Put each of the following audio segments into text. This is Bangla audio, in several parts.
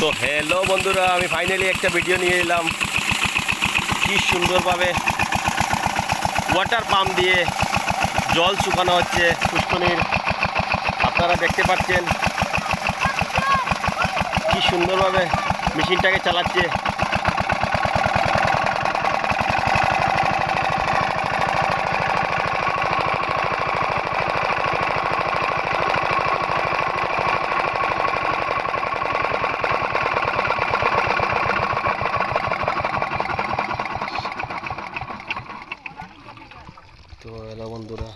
তো হ্যালো বন্ধুরা, আমি ফাইনালি একটা ভিডিও নিয়ে এলাম। কি সুন্দরভাবে ওয়াটার পাম্প দিয়ে জল শুকানো হচ্ছে পুষ্করিণীর। আপনারা দেখতে পাচ্ছেন কি সুন্দরভাবে মেশিনটাকে চালাচ্ছে। তো হ্যালো বন্ধুরা,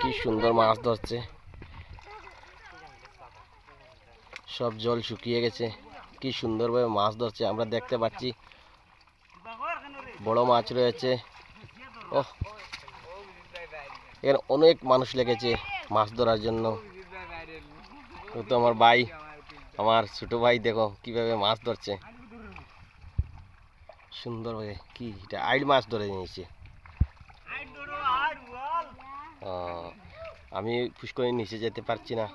কি সুন্দর মাছ ধরছে। সব জল শুকিয়ে গেছে, কি সুন্দরভাবে মাছ ধরছে আমরা দেখতে পাচ্ছি। বড় মাছ রয়েছে। ওহ, এখানে অনেক মানুষ লেগেছে মাছ ধরার জন্য। তো আমার ভাই, আমার ছোট ভাই দেখো কিভাবে মাছ ধরছে সুন্দরভাবে। কি এটা আইড মাছ ধরে নিয়েছে। আমি পুষ্করিণীর নিচে যেতে পারছি না,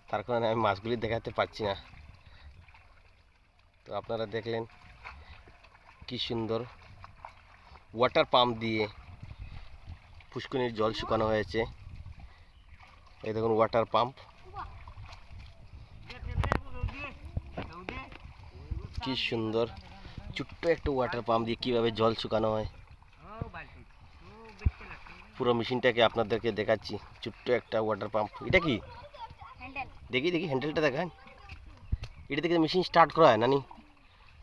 তার কারণে আমি মাছগুলি দেখাতে পারছি না। তো আপনারা দেখলেন কি সুন্দর ওয়াটার পাম্প দিয়ে পুষ্করিণীর জল শুকানো হয়েছে। এই দেখুন ওয়াটার পাম্প, কি সুন্দর ছোট্ট একটা ওয়াটার পাম্প দিয়ে কিভাবে জল শুকানো হয়। পুরো মেশিনটাকে আপনাদেরকে দেখাচ্ছি। ছোট্ট একটা ওয়াটার পাম্প। এটা কি দেখি দেখি হ্যান্ডেলটা দেখান। এটা থেকে মেশিন স্টার্ট করা হয় নানি,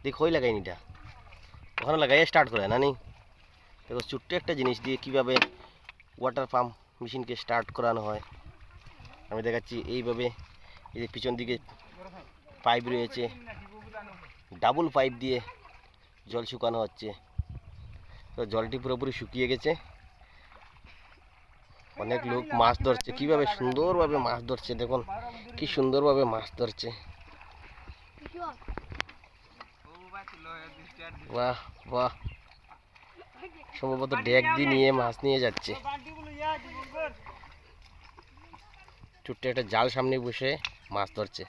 দেখ ওই লাগাইনি, এটা ওখানে লাগাই স্টার্ট করা হয় নানি। দেখো ছোট্ট একটা জিনিস দিয়ে কিভাবে ওয়াটার পাম্প মেশিনকে স্টার্ট করানো হয় আমি দেখাচ্ছি। এইভাবে এই যে পিছন দিকে পাইপ রয়েছে, ডাবল পাইপ দিয়ে জল শুকানো হচ্ছে। তো জলটি পুরোপুরি শুকিয়ে গেছে। অনেক লোক মাছ ধরছে, কিভাবে সুন্দরভাবে মাছ ধরছে দেখুন, কি সুন্দরভাবে মাছ ধরছে। বাহ বাহ, সম্ভবত ডেক দিয়ে নিয়ে মাছ নিয়ে যাচ্ছে। ছোট্ট একটা জাল সামনে বসে মাছ ধরছে।